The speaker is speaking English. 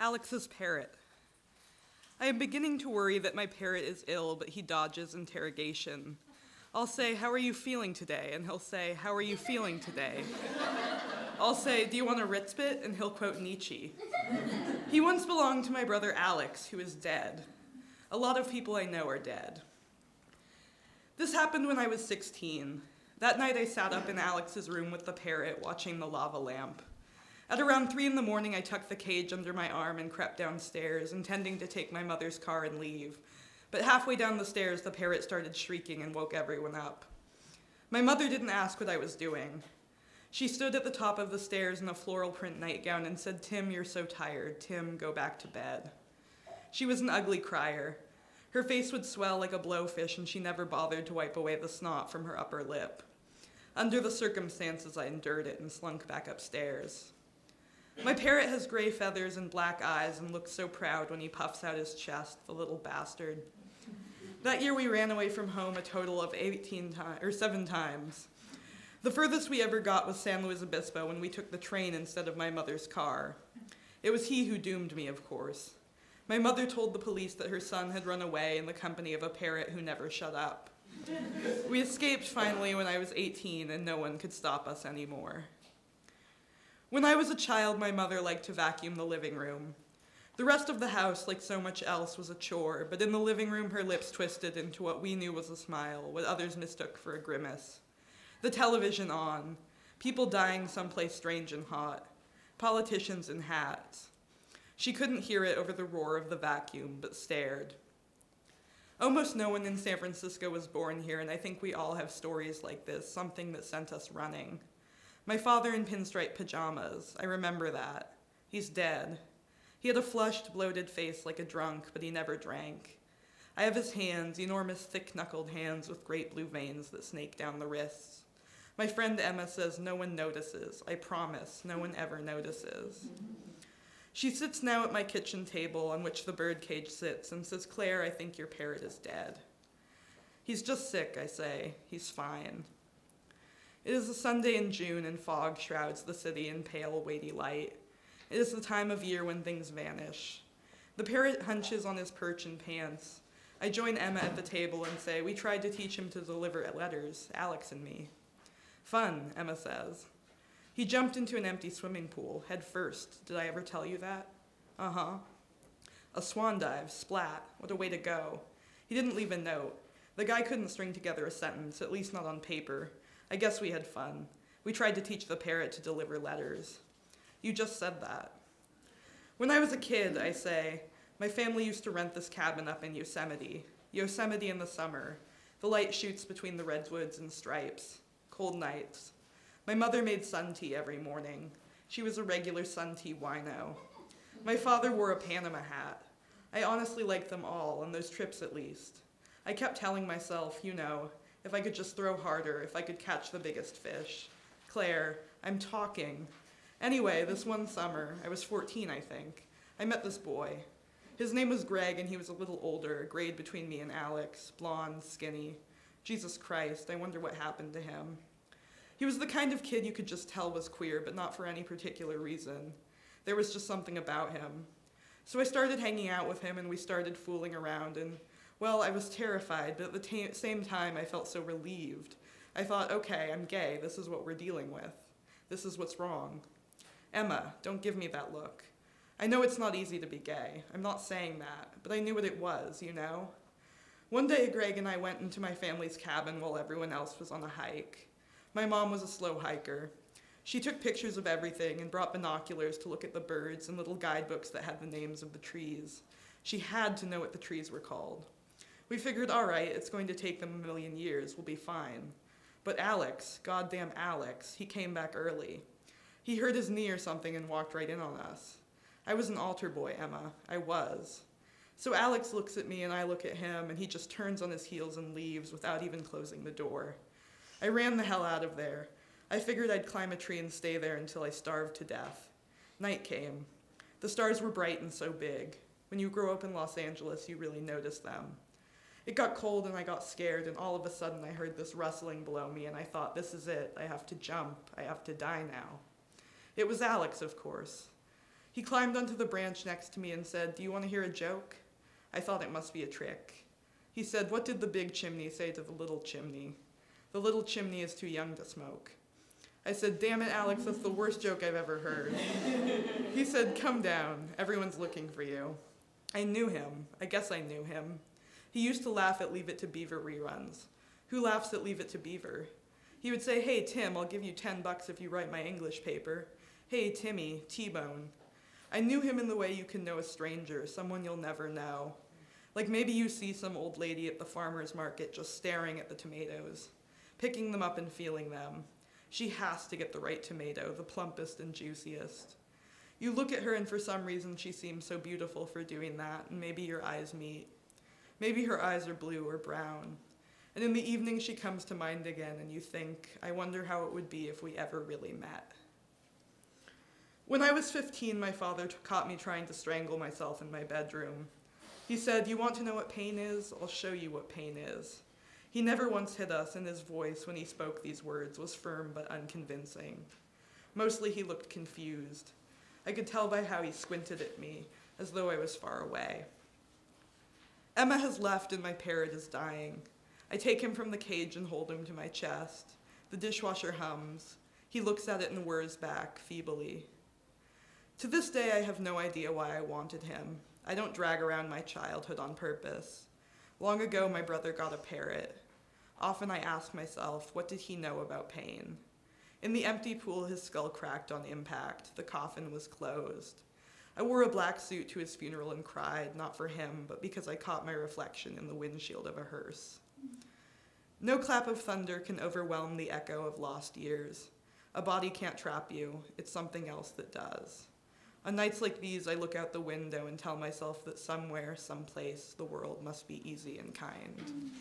Alex's parrot. I am beginning to worry that my parrot is ill, but he dodges interrogation. I'll say, "How are you feeling today?" And he'll say, "How are you feeling today?" I'll say, "Do you want a Ritz bit?" And he'll quote Nietzsche. He once belonged to my brother Alex, who is dead. A lot of people I know are dead. This happened when I was 16. That night I sat up in Alex's room with the parrot, watching the lava lamp. At around 3 in the morning, I tucked the cage under my arm and crept downstairs, intending to take my mother's car and leave. But halfway down the stairs, the parrot started shrieking and woke everyone up. My mother didn't ask what I was doing. She stood at the top of the stairs in a floral print nightgown and said, "Tim, you're so tired. Tim, go back to bed." She was an ugly crier. Her face would swell like a blowfish, and she never bothered to wipe away the snot from her upper lip. Under the circumstances, I endured it and slunk back upstairs. My parrot has gray feathers and black eyes and looks so proud when he puffs out his chest, the little bastard. That year we ran away from home a total of 7 times. The furthest we ever got was San Luis Obispo when we took the train instead of my mother's car. It was he who doomed me, of course. My mother told the police that her son had run away in the company of a parrot who never shut up. We escaped finally when I was 18 and no one could stop us anymore. When I was a child, my mother liked to vacuum the living room. The rest of the house, like so much else, was a chore, but in the living room her lips twisted into what we knew was a smile, what others mistook for a grimace. The television on, people dying someplace strange and hot, politicians in hats. She couldn't hear it over the roar of the vacuum, but stared. Almost no one in San Francisco was born here, and I think we all have stories like this, something that sent us running. My father in pinstripe pajamas, I remember that. He's dead. He had a flushed, bloated face like a drunk, but he never drank. I have his hands, enormous, thick-knuckled hands with great blue veins that snake down the wrists. My friend Emma says no one notices. I promise, no one ever notices. She sits now at my kitchen table on which the birdcage sits and says, "Claire, I think your parrot is dead." "He's just sick," I say. "He's fine." It is a Sunday in June and fog shrouds the city in pale, weighty light. It is the time of year when things vanish. The parrot hunches on his perch and pants. I join Emma at the table and say, "We tried to teach him to deliver letters, Alex and me." "Fun," Emma says. "He jumped into an empty swimming pool, head first. Did I ever tell you that?" "Uh-huh." "A swan dive, splat. What a way to go." He didn't leave a note. The guy couldn't string together a sentence, at least not on paper. I guess we had fun. We tried to teach the parrot to deliver letters. "You just said that." "When I was a kid," I say, "my family used to rent this cabin up in Yosemite. Yosemite in the summer. The light shoots between the redwoods and stripes. Cold nights. My mother made sun tea every morning. She was a regular sun tea wino. My father wore a Panama hat. I honestly liked them all, on those trips at least. I kept telling myself, if I could just throw harder, if I could catch the biggest fish. Claire, I'm talking. Anyway, this one summer, I was 14, I think, I met this boy. His name was Greg, and he was a little older, a grade between me and Alex, blonde, skinny. Jesus Christ, I wonder what happened to him. He was the kind of kid you could just tell was queer, but not for any particular reason. There was just something about him. So I started hanging out with him, and we started fooling around, and well, I was terrified, but at the same time, I felt so relieved. I thought, okay, I'm gay. This is what we're dealing with. This is what's wrong. Emma, don't give me that look. I know it's not easy to be gay. I'm not saying that, but I knew what it was, One day, Greg and I went into my family's cabin while everyone else was on a hike. My mom was a slow hiker. She took pictures of everything and brought binoculars to look at the birds and little guidebooks that had the names of the trees. She had to know what the trees were called. We figured, all right, it's going to take them a million years, we'll be fine. But Alex, goddamn Alex, he came back early. He hurt his knee or something and walked right in on us. I was an altar boy, Emma. I was. So Alex looks at me and I look at him, and he just turns on his heels and leaves without even closing the door. I ran the hell out of there. I figured I'd climb a tree and stay there until I starved to death. Night came. The stars were bright and so big. When you grow up in Los Angeles, you really notice them. It got cold and I got scared, and all of a sudden I heard this rustling below me, and I thought, this is it. I have to jump. I have to die now. It was Alex, of course. He climbed onto the branch next to me and said, "Do you want to hear a joke?" I thought it must be a trick. He said, "What did the big chimney say to the little chimney?" "The little chimney is too young to smoke." I said, "Damn it, Alex, that's the worst joke I've ever heard." He said, "Come down, everyone's looking for you." I knew him. I guess I knew him. He used to laugh at Leave It to Beaver reruns. Who laughs at Leave It to Beaver? He would say, "Hey, Tim, I'll give you $10 if you write my English paper." "Hey, Timmy, T-Bone." I knew him in the way you can know a stranger, someone you'll never know. Like maybe you see some old lady at the farmer's market just staring at the tomatoes, picking them up and feeling them. She has to get the right tomato, the plumpest and juiciest. You look at her and for some reason she seems so beautiful for doing that, and maybe your eyes meet. Maybe her eyes are blue or brown. And in the evening she comes to mind again and you think, I wonder how it would be if we ever really met. When I was 15, my father caught me trying to strangle myself in my bedroom. He said, "You want to know what pain is? I'll show you what pain is." He never once hit us, and his voice, when he spoke these words, was firm but unconvincing. Mostly he looked confused. I could tell by how he squinted at me, as though I was far away. Emma has left and my parrot is dying. I take him from the cage and hold him to my chest. The dishwasher hums. He looks at it and whirs back, feebly. To this day, I have no idea why I wanted him. I don't drag around my childhood on purpose. Long ago, my brother got a parrot. Often I ask myself, what did he know about pain? In the empty pool, his skull cracked on impact. The coffin was closed. I wore a black suit to his funeral and cried, not for him, but because I caught my reflection in the windshield of a hearse. No clap of thunder can overwhelm the echo of lost years. A body can't trap you. It's something else that does. On nights like these, I look out the window and tell myself that somewhere, someplace, the world must be easy and kind.